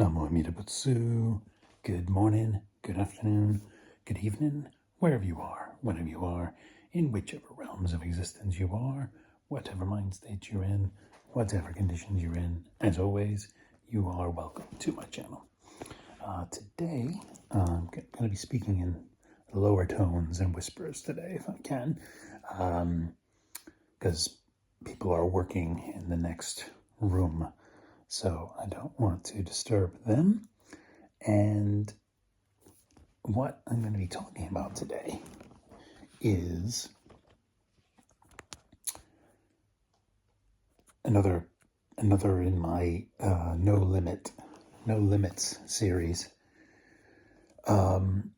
Namo Amida Butsu. Good morning, good afternoon, good evening, wherever you are, whenever you are, in whichever realms of existence you are, whatever mind state you're in, whatever conditions you're in. As always, you are welcome to my channel. Today, I'm going to be speaking in lower tones and whispers today, if I can, because people are working in the next room. So I don't want to disturb them. And what I'm going to be talking about today is another in my No Limits series. And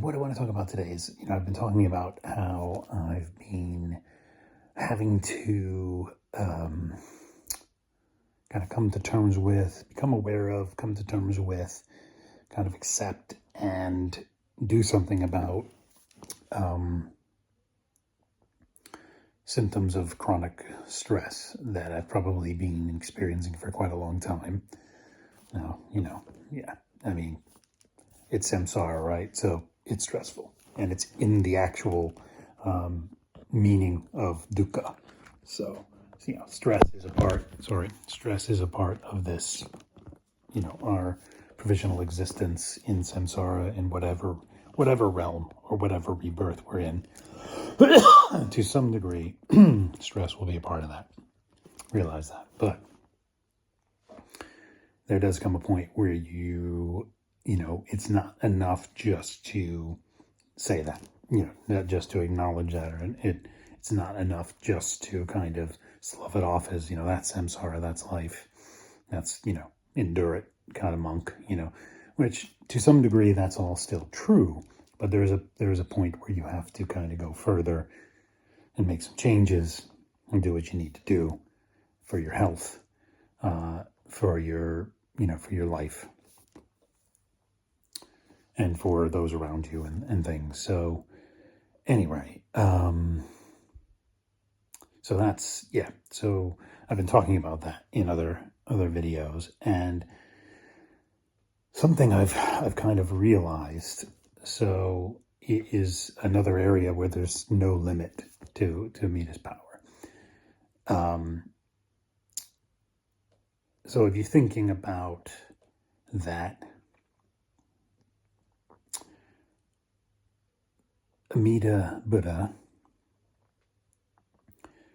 what I want to talk about today is, I've been talking about how I've been having to kind of come to terms with, become aware of, come to terms with, kind of accept and do something about symptoms of chronic stress that I've probably been experiencing for quite a long time. Now, it's samsara, right? So it's stressful, and it's in the actual meaning of dukkha. So, stress is a part of this, our provisional existence in samsara, in whatever realm or whatever rebirth we're in. To some degree, stress will be a part of that. Realize that. But there does come a point where it's not enough just to say that, not just to acknowledge that, or it's not enough just to kind of slough it off as, that's samsara, that's life, that's, endure it kind of monk, which to some degree that's all still true, but there is a point where you have to kind of go further and make some changes and do what you need to do for your health, for your life, and for those around you and things. So anyway, so that's, so I've been talking about that in other videos, and something I've kind of realized, so it is another area where there's no limit to Amida's power. So if you're thinking about that, Amida Buddha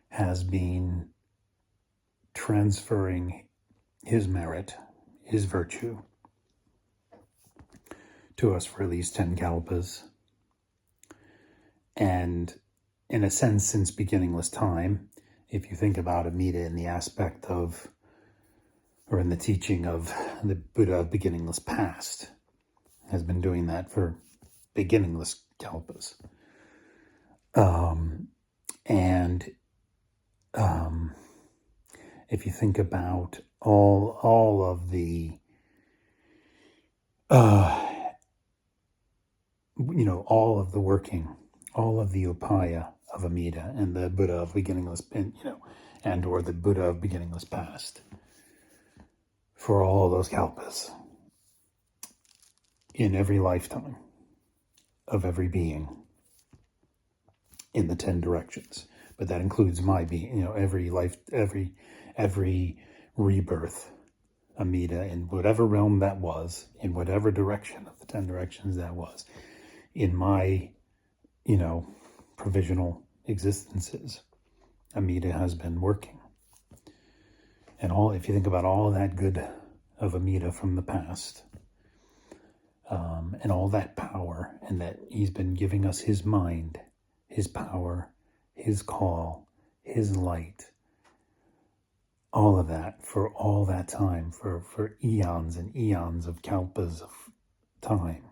has been transferring his merit, his virtue, to us for at least 10 kalpas. And in a sense, since beginningless time, if you think about Amida in the aspect of, or in the teaching of the Buddha of beginningless past, has been doing that for beginningless kalpas. If you think about all of the, all of the working, all of the upaya of Amida and the Buddha of beginningless, and or the Buddha of beginningless past, for all those kalpas, in every lifetime of every being, in the 10 directions. But that includes my being, every life, every rebirth, Amida, in whatever realm that was, in whatever direction of the 10 directions that was, in my, provisional existences, Amida has been working. And if you think about all that good of Amida from the past, and all that power, and that he's been giving us his mind, his power, his call, his light, all of that for all that time, for eons and eons of kalpas of time.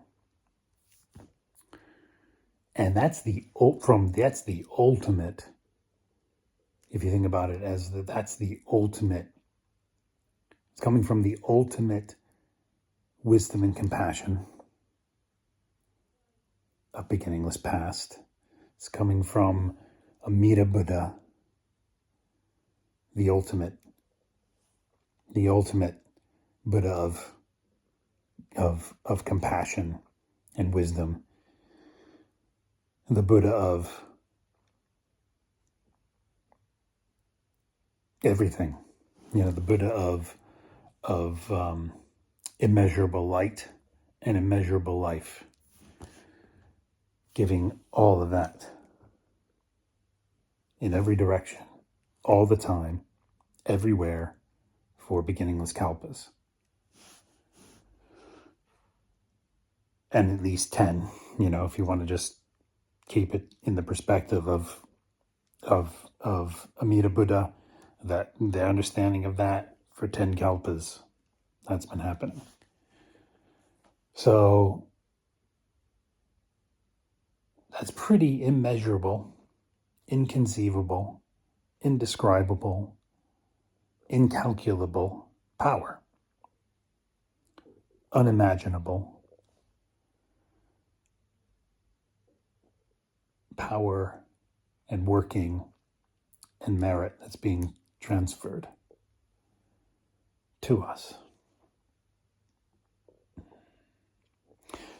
And that's the ultimate, if you think about it as that's the ultimate, it's coming from the ultimate wisdom and compassion of beginningless past. It's coming from Amida Buddha, the ultimate, the ultimate Buddha of compassion and wisdom, the Buddha of everything, the Buddha of immeasurable light and immeasurable life, giving all of that in every direction, all the time, everywhere, for beginningless kalpas. And at least 10, if you want to just keep it in the perspective of Amida Buddha, that the understanding of that for 10 kalpas, that's been happening. So that's pretty immeasurable, inconceivable, indescribable, incalculable power. Unimaginable power and working and merit that's being transferred to us.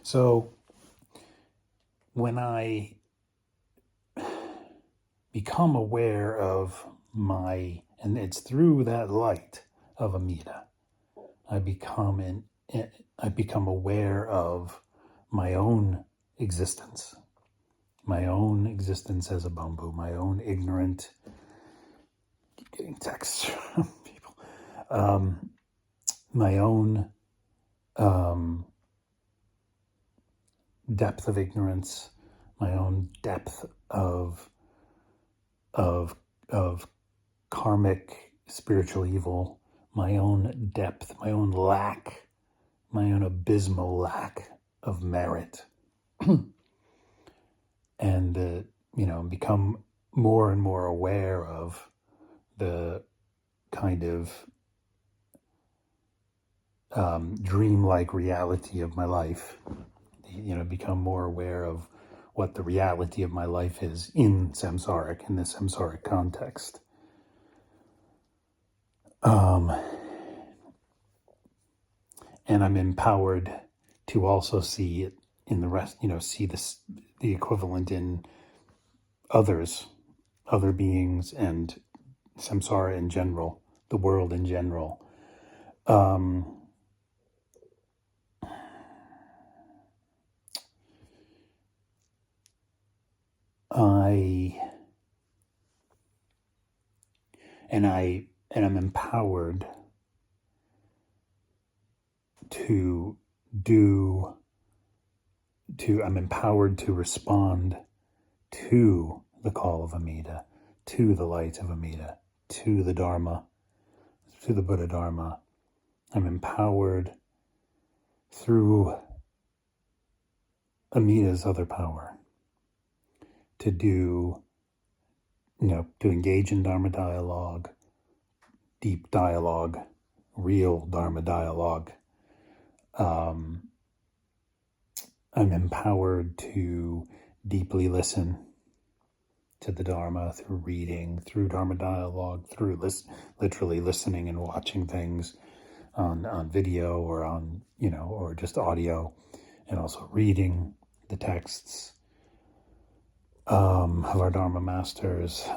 So when I become aware of and it's through that light of Amida, I become aware of my own existence as a bamboo, my own ignorant, keep getting texts from people, my own depth of ignorance, my own depth of karmic spiritual evil, my own depth, my own lack, my own abysmal lack of merit. And become more and more aware of the kind of dreamlike reality of my life. Become more aware of what the reality of my life is in the samsaric context. And I'm empowered to also see it in the rest, see the equivalent in other beings and samsara in general, the world in general. I'm empowered I'm empowered to respond to the call of Amida, to the light of Amida, to the Dharma, to the Buddha Dharma. I'm empowered through Amida's other power to engage in Dharma dialogue, deep dialogue, real Dharma dialogue. I'm empowered to deeply listen to the Dharma through reading, through Dharma dialogue, through literally listening and watching things on video or on, or just audio, and also reading the texts of our Dharma masters,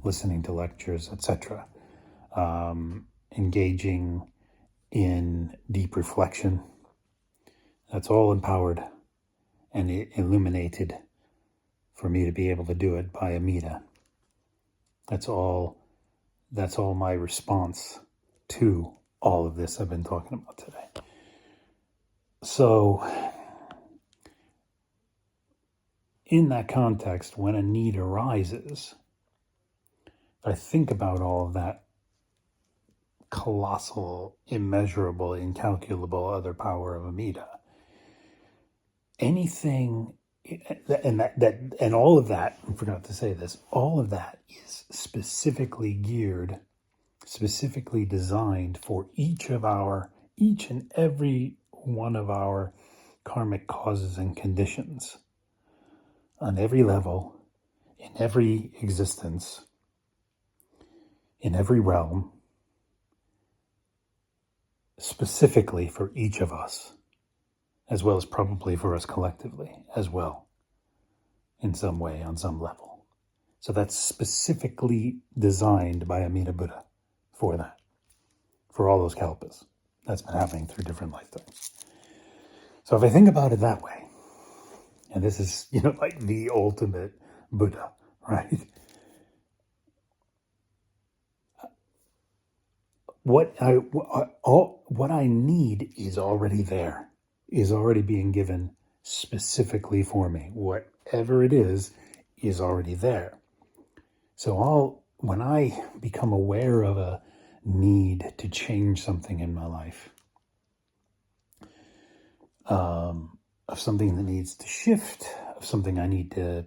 listening to lectures, etc. Engaging in deep reflection. That's all empowered and illuminated for me to be able to do it by Amida. That's all my response to all of this I've been talking about today. So in that context, when a need arises, I think about all of that colossal, immeasurable, incalculable other power of Amida. Anything, and all of that, I forgot to say this, all of that is specifically designed for each and every one of our karmic causes and conditions on every level, in every existence, in every realm, specifically for each of us, as well as probably for us collectively as well, in some way, on some level. So that's specifically designed by Amida Buddha for that, for all those kalpas. That's been happening through different lifetimes. So if I think about it that way, and this is, like the ultimate Buddha, right? What I need is already there, is already being given specifically for me. Whatever it is already there. So when I become aware of a need to change something in my life, of something that needs to shift, of something I need to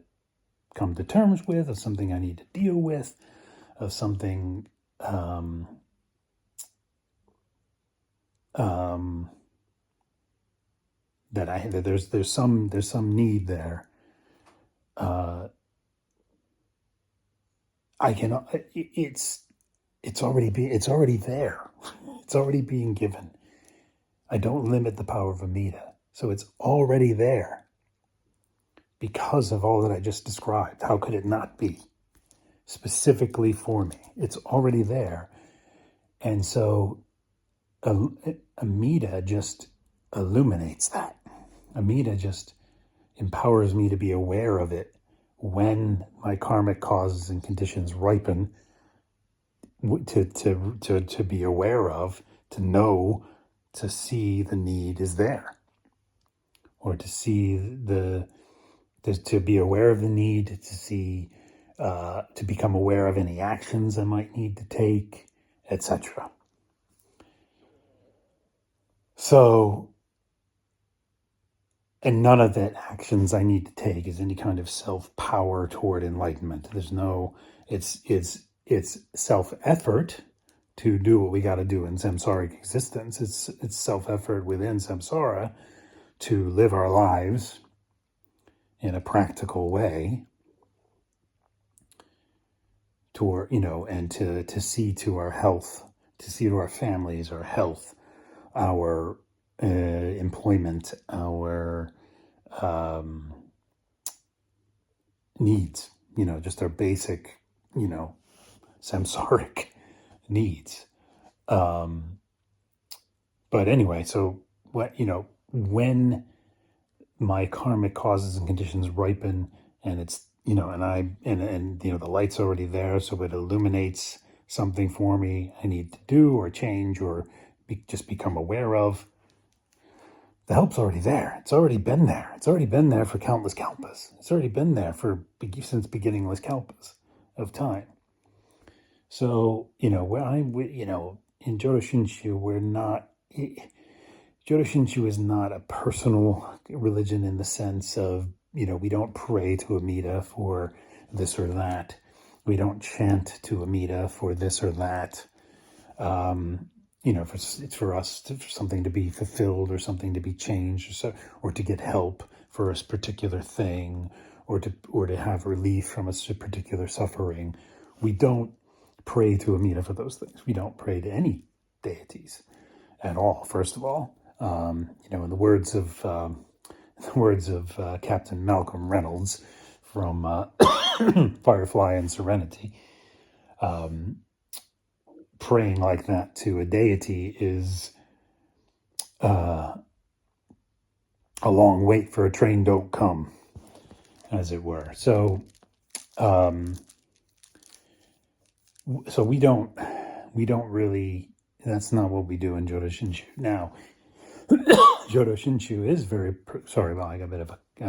come to terms with, of something I need to deal with, of something that there's some need there. I can. It's already there. It's already being given. I don't limit the power of Amida, so it's already there. Because of all that I just described, how could it not be? Specifically for me, it's already there, and so Amida just illuminates that. Amida just empowers me to be aware of it when my karmic causes and conditions ripen, to be aware of, to know, to see the need is there, or to see to be aware of the need, to see, to become aware of any actions I might need to take, etc. So, and none of the actions I need to take is any kind of self-power toward enlightenment. It's self-effort to do what we got to do in samsaric existence. It's self-effort within samsara to live our lives in a practical way, and to see to our health, to see to our families, our health, our employment, our needs, just our basic, samsaric needs. But anyway, so when my karmic causes and conditions ripen, and it's, and the light's already there, so it illuminates something for me I need to do or change or just become aware of. The help's already there. It's already been there. It's already been there for countless kalpas. It's already been there since beginningless kalpas of time. So, in Jodo Shinshu, Jodo Shinshu is not a personal religion in the sense of, we don't pray to Amida for this or that. We don't chant to Amida for this or that. It's for us for something to be fulfilled or something to be changed, or to get help for a particular thing, or to have relief from a particular suffering. We don't pray to Amida for those things. We don't pray to any deities at all. First of all, in the words of Captain Malcolm Reynolds from Firefly and Serenity, praying like that to a deity is a long wait for a train don't come, as it were. So we don't really. That's not what we do in Jodo Shinshu. Now, Jodo Shinshu is very. Sorry, well, I got a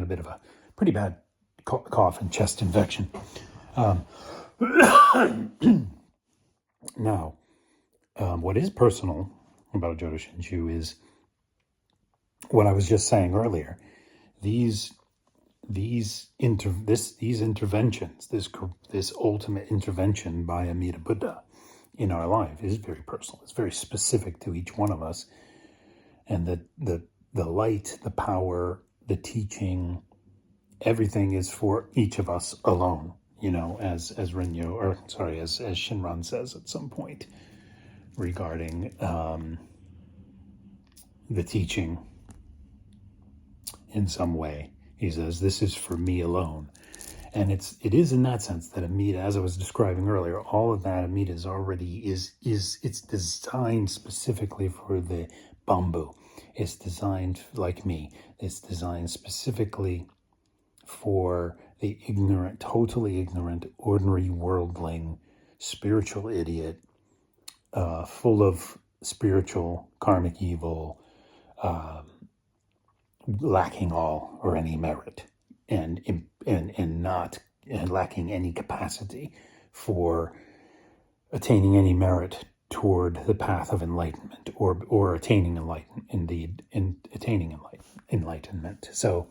bit of a pretty bad cough and chest infection. Now, what is personal about Jodo Shinshu is what I was just saying earlier. These interventions, this ultimate intervention by Amida Buddha in our life is very personal. It's very specific to each one of us, and the light, the power, the teaching, everything is for each of us alone. as Rinyo, or sorry, as Shinran says at some point regarding the teaching in some way. He says, this is for me alone. And it is in that sense that Amida, as I was describing earlier, all of that Amida is already it's designed specifically for the bamboo. It's designed like me. It's designed specifically for the ignorant, totally ignorant, ordinary worldling, spiritual idiot, full of spiritual karmic evil, lacking all or any merit, and not and lacking any capacity for attaining any merit toward the path of enlightenment, or attaining enlightenment. So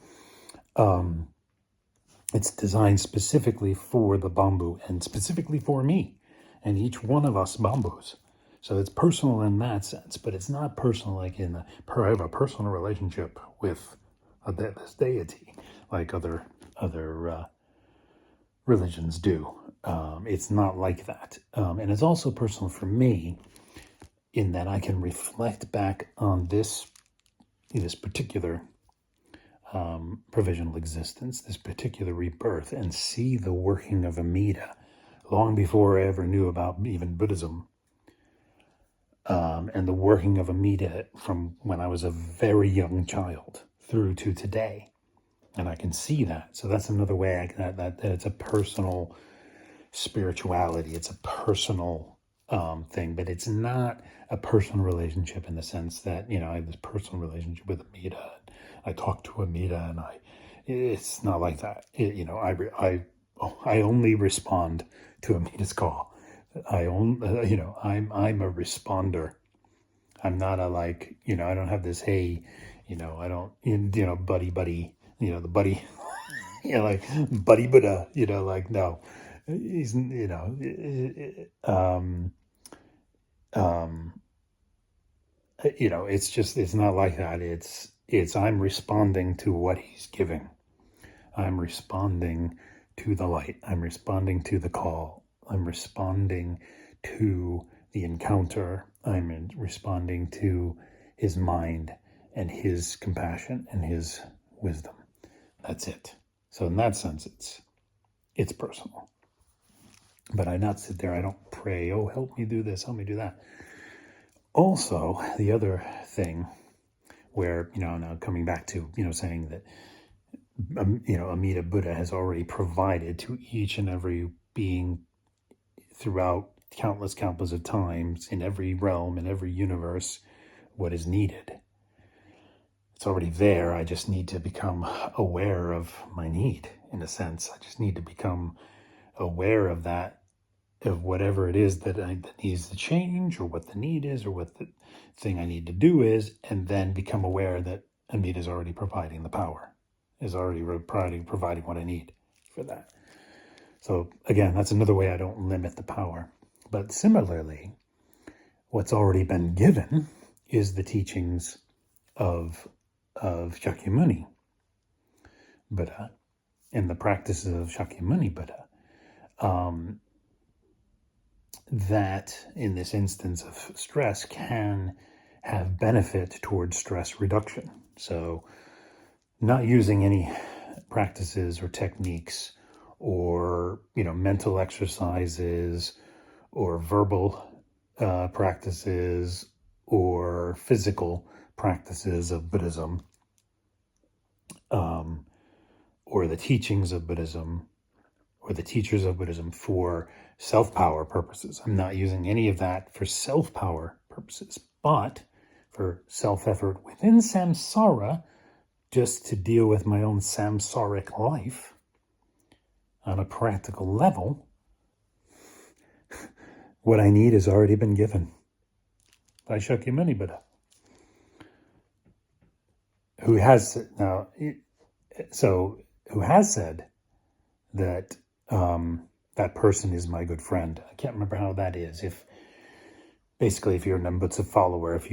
it's designed specifically for the bamboo, and specifically for me and each one of us bamboos. So it's personal in that sense, but it's not personal like I have a personal relationship with this deity like other religions do. It's not like that. And it's also personal for me in that I can reflect back on this particular provisional existence, this particular rebirth, and see the working of Amida long before I ever knew about even Buddhism. And the working of Amida from when I was a very young child through to today. And I can see that. So that's another way that it's a personal spirituality. It's a personal thing, but it's not a personal relationship in the sense that, I have this personal relationship with Amida. I talk to Amida, and it's not like that. I only respond to Amida's call. I'm a responder. I'm not I don't have this, hey, I don't, buddy, the buddy, like buddy Buddha, no, he's, it's not like that. It's I'm responding to what he's giving. I'm responding to the light. I'm responding to the call. I'm responding to the encounter. I'm responding to his mind and his compassion and his wisdom. That's it. So in that sense, it's personal. But I not sit there. I don't pray, oh, help me do this, help me do that. Also, the other thing where, now coming back to, saying that, Amida Buddha has already provided to each and every being throughout countless of times in every realm, in every universe, what is needed. It's already there. I just need to become aware of my need, in a sense. I just need to become aware of that, of whatever it is that needs to change, or what the need is, or what the thing I need to do is, and then become aware that Amida is already providing the power, is already providing what I need for that. So again, that's another way I don't limit the power. But similarly, what's already been given is the teachings of Shakyamuni Buddha and the practices of Shakyamuni Buddha. That in this instance of stress can have benefit towards stress reduction. So not using any practices or techniques or, mental exercises or verbal practices or physical practices of Buddhism, or the teachings of Buddhism, or the teachers of Buddhism for self-power purposes. I'm not using any of that for self-power purposes, but for self-effort within samsara, just to deal with my own samsaric life on a practical level. What I need has already been given by Shakyamuni Buddha, who has said that that person is my good friend. I can't remember how that is. If you're a Nambutsa follower, if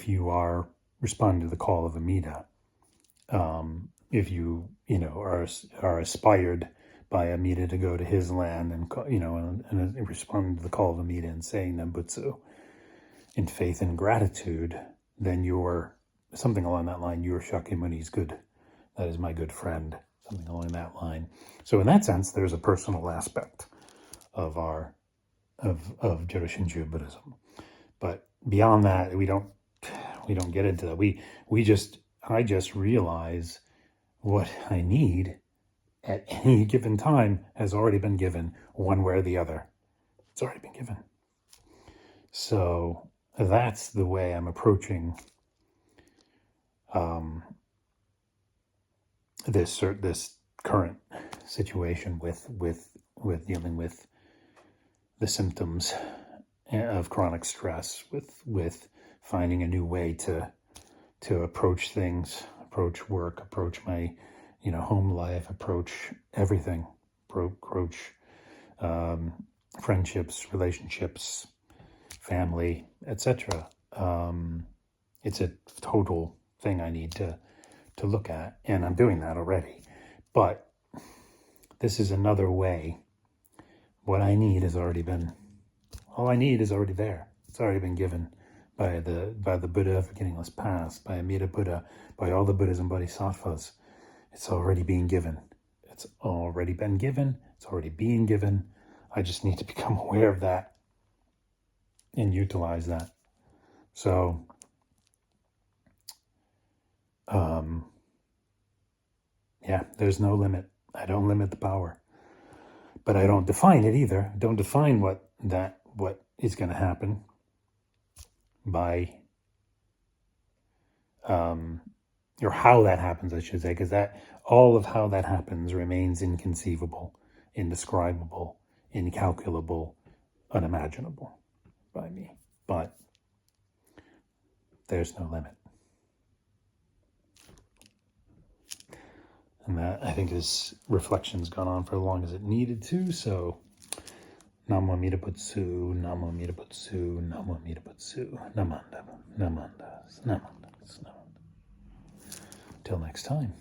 you are responding to the call of Amida, if you are aspired by Amida to go to his land and, and responding to the call of Amida and saying Nembutsu in faith and gratitude, then you're something along that line. You're Shakyamuni's good. That is my good friend. Something along that line. So in that sense, there's a personal aspect of our of Jodo Shinshu Buddhism. But beyond that, we don't get into that. I just realize what I need at any given time has already been given, one way or the other. It's already been given. So that's the way I'm approaching this current situation with dealing with the symptoms of chronic stress, with finding a new way to approach things, approach work, approach my home life, approach everything, approach friendships, relationships, family, etc. It's a total thing I need to look at, and I'm doing that already. But this is another way. What I need has already been. All I need is already there. It's already been given by the Buddha of Beginningless Past, by Amida Buddha, by all the Buddhas and Bodhisattvas. It's already being given. It's already been given. It's already being given. I just need to become aware of that and utilize that. So, yeah, there's no limit. I don't limit the power, but I don't define it either. I don't define what is going to happen by, or how that happens, I should say, because that all of how that happens remains inconceivable, indescribable, incalculable, unimaginable by me. But there's no limit. And that, I think, this reflection's gone on for as long as it needed to. So, Namo Amida Butsu, Namo Amida Butsu, Namo Amida Butsu, Namanda, Namandas, Namandas, Namandas. Till next time.